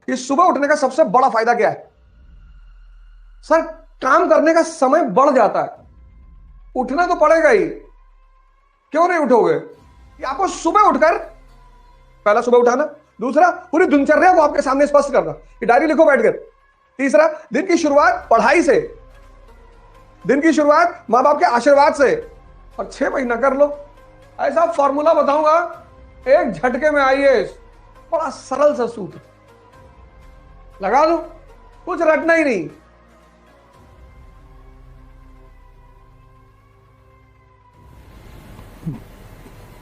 कि सुबह उठने का सबसे बड़ा फायदा क्या है? सर, काम करने का समय बढ़ जाता है। उठना तो पड़ेगा ही। क्यों नहीं उठोगे? कि आपको सुबह उठकर पहला सुबह उठाना, दूसरा पूरी दिनचर्या को आपके सामने स्पष्ट करना कि डायरी लिखो बैठकर, तीसरा दिन की शुरुआत पढ़ाई से, दिन की शुरुआत मां बाप के आशीर्वाद से, और 6 महीना कर लो। ऐसा फॉर्मूला बताऊंगा, एक झटके में आईएएस। बड़ा सरल सा सूत्र, लगा दो, कुछ रटना ही नहीं।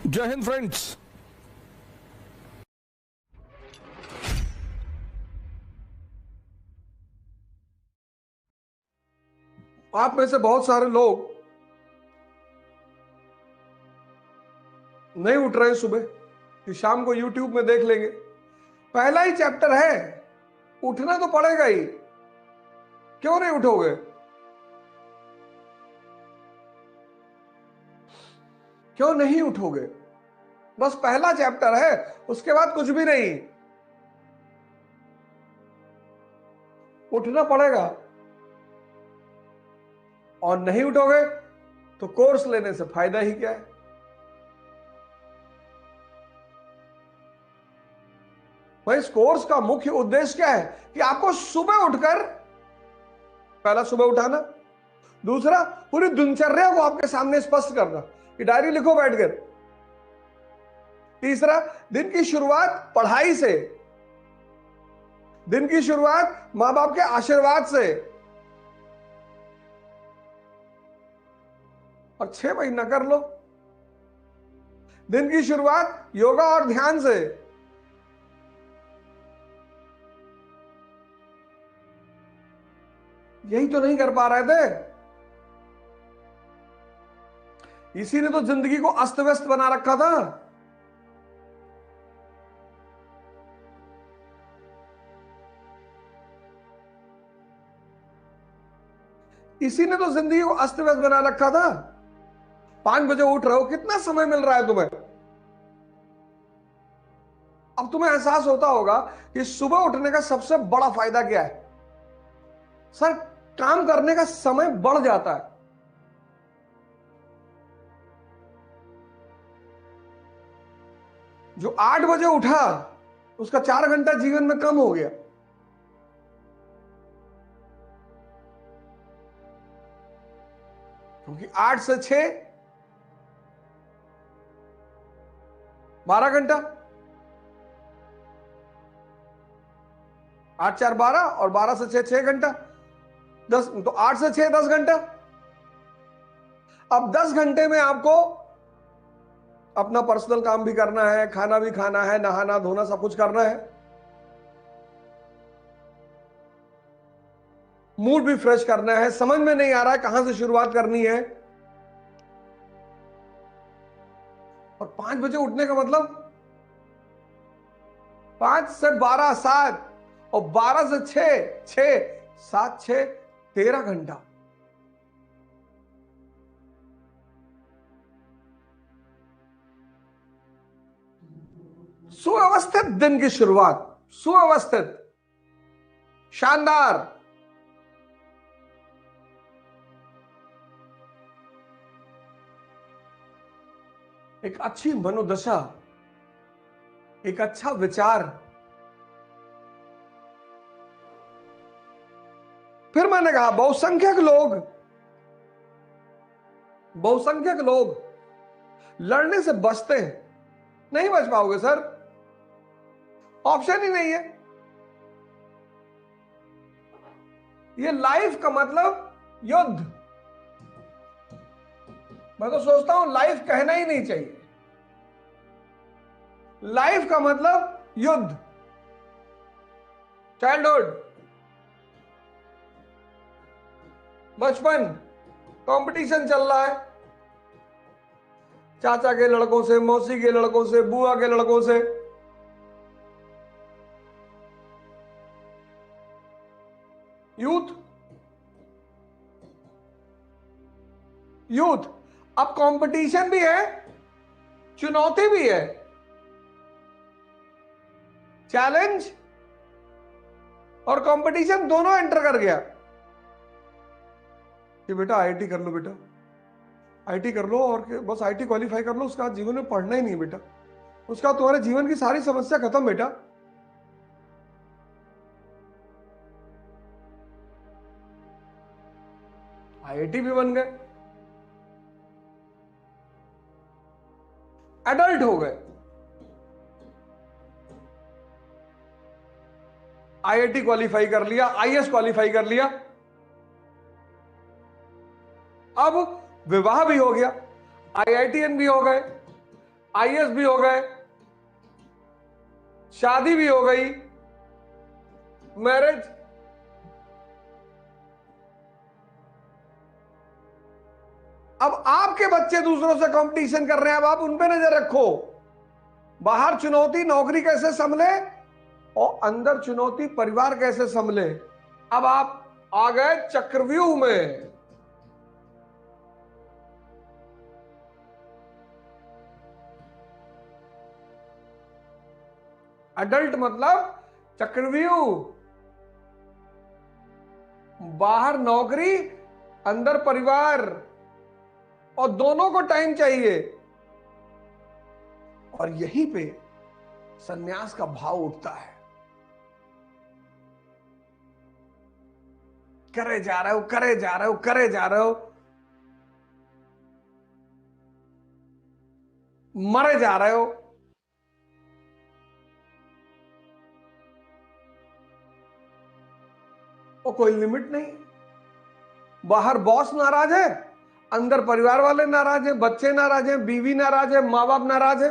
जय हिंद फ्रेंड्स। आप में से बहुत सारे लोग नहीं उठ रहे सुबह, कि शाम को यूट्यूब में देख लेंगे। पहला ही चैप्टर है, उठना तो पड़ेगा ही। क्यों नहीं उठोगे? क्यों नहीं उठोगे? बस पहला चैप्टर है, उसके बाद कुछ भी नहीं। उठना पड़ेगा, और नहीं उठोगे तो कोर्स लेने से फायदा ही क्या है? भाई, इस कोर्स का मुख्य उद्देश्य क्या है? कि आपको सुबह उठकर पहला सुबह उठाना, दूसरा पूरी दिनचर्या को आपके सामने स्पष्ट करना कि डायरी लिखो बैठकर, तीसरा दिन की शुरुआत पढ़ाई से, दिन की शुरुआत मां बाप के आशीर्वाद से, और 6 महीना कर लो। दिन की शुरुआत योगा और ध्यान से। यही तो नहीं कर पा रहे थे, इसी ने तो जिंदगी को अस्त व्यस्त बना रखा था। इसी ने तो जिंदगी को अस्त व्यस्त बना रखा था। 5 बजे उठ रहे हो, कितना समय मिल रहा है तुम्हें? अब तुम्हें एहसास होता होगा कि सुबह उठने का सबसे बड़ा फायदा क्या है। सर, काम करने का समय बढ़ जाता है। जो 8 बजे उठा, उसका 4 घंटा जीवन में कम हो गया। क्योंकि 8 से 6 12 घंटा, 8 4 12, और 12 से 6 6 घंटा, 10, तो 8 से 6 10 घंटा। अब 10 घंटे में आपको अपना पर्सनल काम भी करना है, खाना भी खाना है, नहाना धोना सब कुछ करना है, मूड भी फ्रेश करना है। समझ में नहीं आ रहा है कहां से शुरुआत करनी है। और 5 बजे उठने का मतलब 5 से 12 7, और 12 से 6 6 7 6 13 घंटा। सुव्यवस्थित दिन की शुरुआत, सुव्यवस्थित, शानदार। एक अच्छी मनोदशा, एक अच्छा विचार। फिर मैंने कहा, बहुसंख्यक लोग लड़ने से बचते हैं। नहीं बच पाओगे सर, ऑप्शन ही नहीं है। ये लाइफ का मतलब युद्ध। मैं तो सोचता हूं लाइफ कहना ही नहीं चाहिए। लाइफ का मतलब युद्ध। चाइल्डहुड, बचपन, कंपटीशन चल रहा है, चाचा के लड़कों से, मौसी के लड़कों से, बुआ के लड़कों से। Youth, youth. अब कंपटीशन भी है, चुनौती भी है, चैलेंज और कंपटीशन दोनों एंटर कर गया कि बेटा आईआईटी कर लो, बेटा आईआईटी कर लो, और बस आईआईटी क्वालिफाई कर लो, उसका जीवन में पढ़ना ही नहीं है बेटा, उसका तुम्हारे जीवन की सारी समस्या खत्म बेटा। आईआईटी भी बन गए, एडल्ट हो गए, आईआईटी क्वालिफाई कर लिया, आईएएस क्वालिफाई कर लिया, अब विवाह भी हो गया, आईआईटीएन भी हो गए, आईएएस भी हो गए, शादी भी हो गई, मैरिज, अब आपके बच्चे दूसरों से कंपटीशन कर रहे हैं, अब आप उन पे नजर रखो। बाहर चुनौती नौकरी कैसे संभले और अंदर चुनौती परिवार कैसे संभले। अब आप आ गए चक्रव्यूह में। अडल्ट मतलब चक्रव्यूह, बाहर नौकरी, अंदर परिवार, और दोनों को टाइम चाहिए। और यहीं पे सन्यास का भाव उठता है। करे जा रहे हो, करे जा रहे हो, करे जा रहे हो, मरे जा रहे हो। और कोई लिमिट नहीं। बाहर बॉस नाराज है, अंदर परिवार वाले नाराज हैं, बच्चे नाराज हैं, बीवी नाराज है, मां बाप नाराज है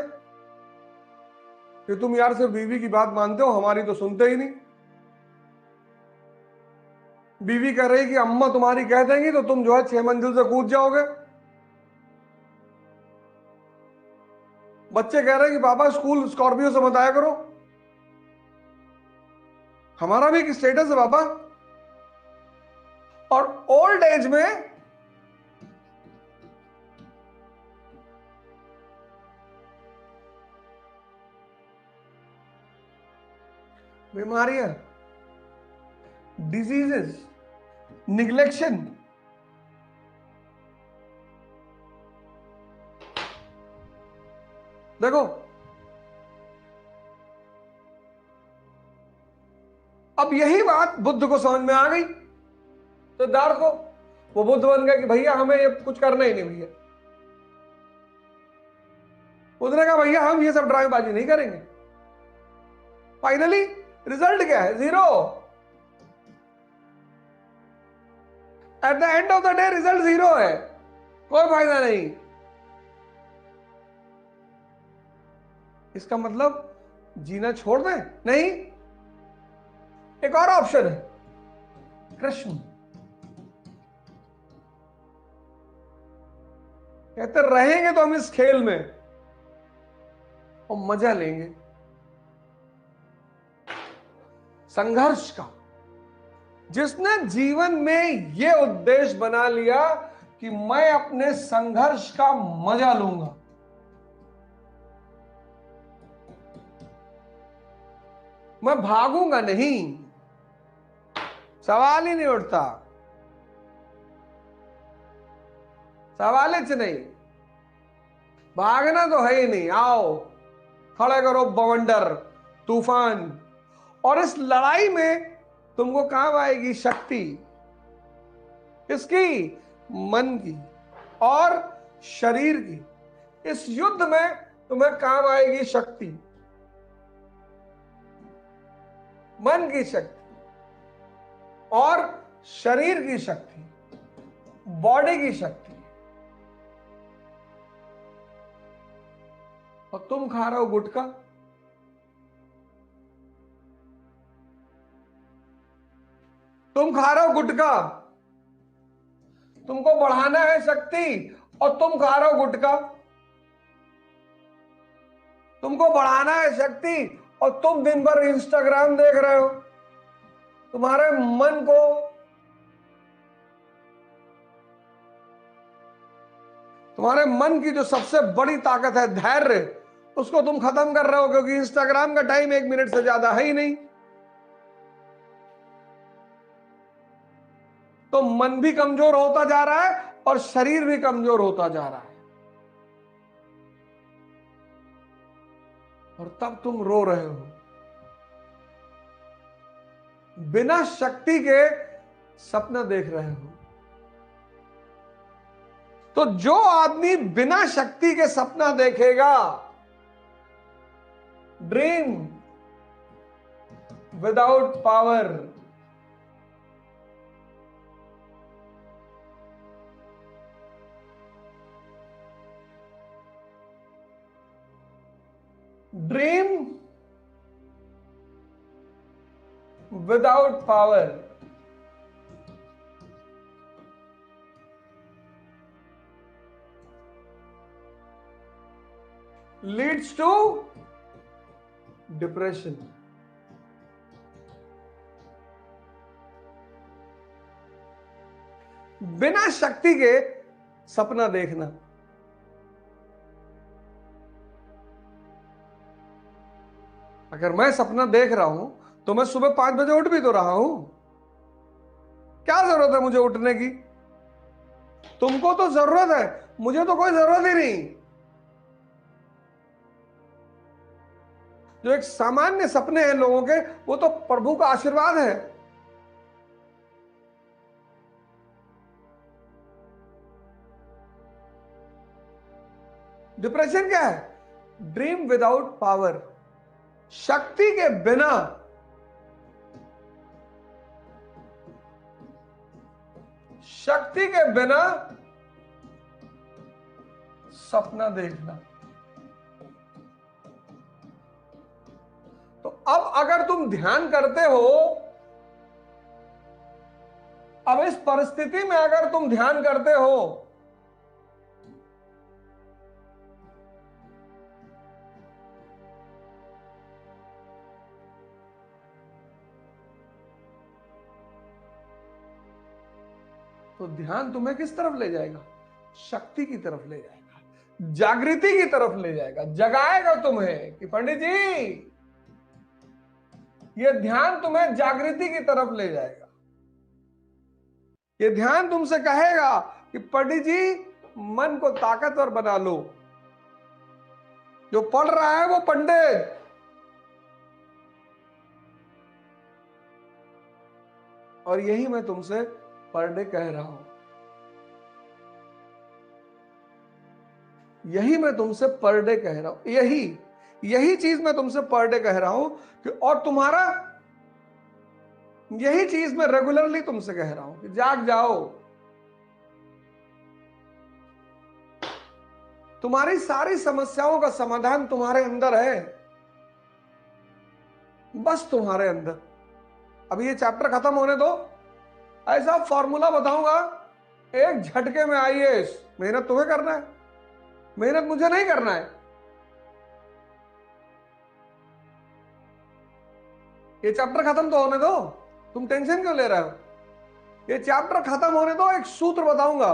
कि तुम यार सिर्फ बीवी की बात मानते हो, हमारी तो सुनते ही नहीं। बीवी कह रही कि अम्मा तुम्हारी कह देंगी तो तुम जो है 6 मंजिल से कूद जाओगे। बच्चे कह रहे हैं कि पापा स्कूल स्कॉर्पियो से मत आया करो, हमारा भी एक स्टेटस है पापा। और ओल्ड एज में बीमारियां, डिजीजेस, निग्लेक्शन, देखो अब यही बात बुद्ध को समझ में आ गई, तो दार को वो बुद्ध बन गया कि भैया हमें ये कुछ करना ही नहीं भैया। उसने कहा भैया हम ये सब ड्रामेबाजी नहीं करेंगे। फाइनली रिजल्ट क्या है? 0। At the end of the day result 0 है, कोई फायदा नहीं। इसका मतलब जीना छोड़ दें? नहीं, एक और ऑप्शन है, कृष्ण। कहते रहेंगे तो हम इस खेल में और मजा लेंगे संघर्ष का। जिसने जीवन में यह उद्देश्य बना लिया कि मैं अपने संघर्ष का मजा लूंगा, मैं भागूंगा नहीं, सवाल ही नहीं उठता, सवाल ही नहीं, भागना तो है ही नहीं। आओ खड़े करो बवंडर, तूफान। और इस लड़ाई में तुमको काम आएगी शक्ति, किसकी? मन की और शरीर की। इस युद्ध में तुम्हें काम आएगी शक्ति, मन की शक्ति और शरीर की शक्ति, बॉडी की शक्ति। और तुम खा रहे हो गुटखा, तुम खा रहे हो गुटखा, तुमको बढ़ाना है शक्ति और तुम खा रहे हो गुटखा। तुमको बढ़ाना है शक्ति और तुम दिन भर इंस्टाग्राम देख रहे हो। तुम्हारे मन को तुम्हारे मन की जो सबसे बड़ी ताकत है धैर्य, उसको तुम खत्म कर रहे हो, क्योंकि इंस्टाग्राम का टाइम 1 मिनट से ज्यादा है ही नहीं। तो मन भी कमजोर होता जा रहा है और शरीर भी कमजोर होता जा रहा है, और तब तुम रो रहे हो। बिना शक्ति के सपना देख रहे हो। तो जो आदमी बिना शक्ति के सपना देखेगा, dream without power, dream without power leads to depression. बिना शक्ति के सपना देखना। अगर मैं सपना देख रहा हूं तो मैं सुबह 5 बजे उठ भी तो रहा हूं। क्या जरूरत है मुझे उठने की? तुमको तो जरूरत है, मुझे तो कोई जरूरत ही नहीं। जो एक सामान्य सपने हैं लोगों के, वो तो प्रभु का आशीर्वाद है। डिप्रेशन क्या है? ड्रीम विदाउट पावर, शक्ति के बिना सपना देखना। तो अब अगर तुम ध्यान करते हो, अब इस परिस्थिति में अगर तुम ध्यान करते हो, तो ध्यान तुम्हें किस तरफ ले जाएगा? शक्ति की तरफ ले जाएगा, जागृति की तरफ ले जाएगा, जगाएगा तुम्हें कि पंडित जी, यह ध्यान तुम्हें जागृति की तरफ ले जाएगा। यह ध्यान तुमसे कहेगा कि पंडित जी, मन को ताकतवर बना लो। जो पढ़ रहा है वो पंडित, और यही मैं तुमसे पर डे कह रहा हूं। यही मैं तुमसे पर डे कह रहा हूं, यही चीज मैं तुमसे पर डे कह रहा हूं कि, और तुम्हारा यही चीज मैं रेगुलरली तुमसे कह रहा हूं कि जाग जाओ। तुम्हारी सारी समस्याओं का समाधान तुम्हारे अंदर है, बस तुम्हारे अंदर। अभी ये चैप्टर खत्म होने दो, ऐसा फॉर्मूला बताऊंगा, एक झटके में आईएएस। मेहनत तुम्हें करना है, मेहनत मुझे नहीं करना है। ये चैप्टर खत्म तो होने दो, तुम टेंशन क्यों ले रहे हो? ये चैप्टर खत्म होने दो, एक सूत्र बताऊंगा,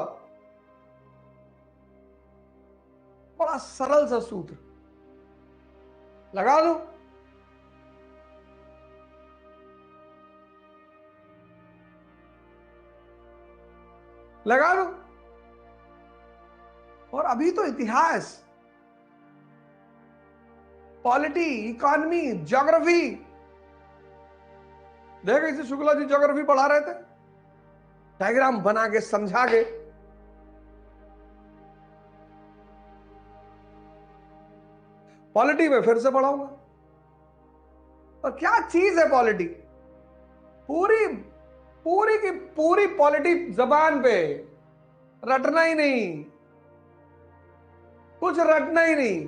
बड़ा सरल सा सूत्र, लगा दो। लगा दो। और अभी तो इतिहास, पॉलिटी, इकोनॉमी, ज्योग्राफी, देख इसे शुक्ला जी ज्योग्राफी पढ़ा रहे थे, डायग्राम बना के समझा के। पॉलिटी में फिर से पढ़ाऊंगा। और क्या चीज है पॉलिटी? पूरी पूरी की पूरी पॉलिटी जबान पे, रटना ही नहीं, कुछ रटना ही नहीं।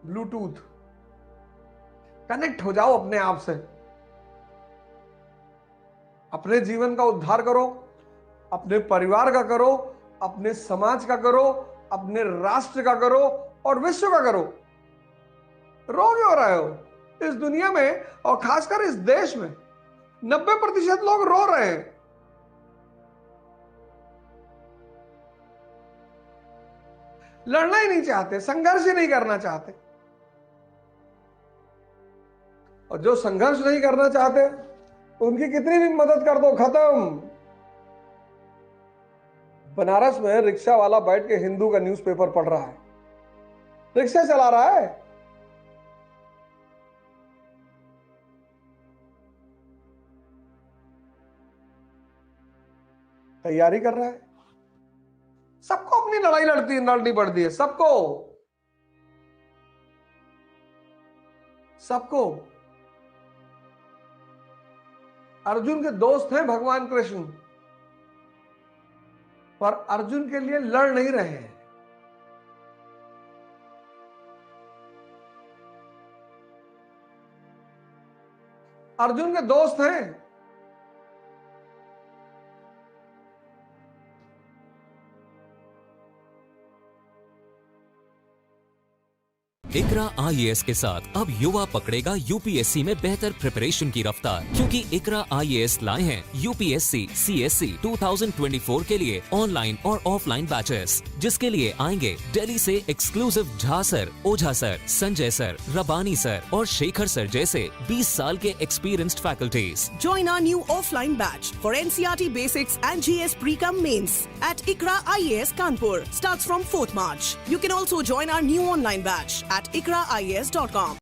ब्लूटूथ, कनेक्ट हो जाओ अपने आप से, अपने जीवन का उद्धार करो, अपने परिवार का करो, अपने समाज का करो, अपने राष्ट्र का करो और विश्व का करो। रो क्यों रहे हो? इस दुनिया में और खासकर इस देश में 90% लोग रो रहे हैं। लड़ना ही नहीं चाहते, संघर्ष ही नहीं करना चाहते। और जो संघर्ष नहीं करना चाहते उनकी कितनी भी मदद कर दो, खत्म। बनारस में रिक्शा वाला बैठ के हिंदू का न्यूज़पेपर पढ़ रहा है, रिक्शा चला रहा है। तैयारी कर रहा है। सबको अपनी लड़ाई लड़नी पड़ती है, सबको। अर्जुन के दोस्त हैं भगवान कृष्ण, पर अर्जुन के लिए लड़ नहीं रहे हैं। अर्जुन के दोस्त हैं। इकरा IAS के साथ अब युवा पकड़ेगा UPSC में बेहतर प्रिपरेशन की रफ्तार, क्योंकि इकरा IAS लाए हैं UPSC CSC 2024 के लिए ऑनलाइन और ऑफलाइन बैचेस, जिसके लिए आएंगे दिल्ली से एक्सक्लूसिव झा सर, ओझा सर, संजय सर, रबानी सर और शेखर सर जैसे 20 साल के experienced faculties. Join our new offline batch for NCERT Basics and GS Pre-Com Mains at ICRA IAS Kanpur. Starts from 4th March. You can also join our new online batch at ikraias.com.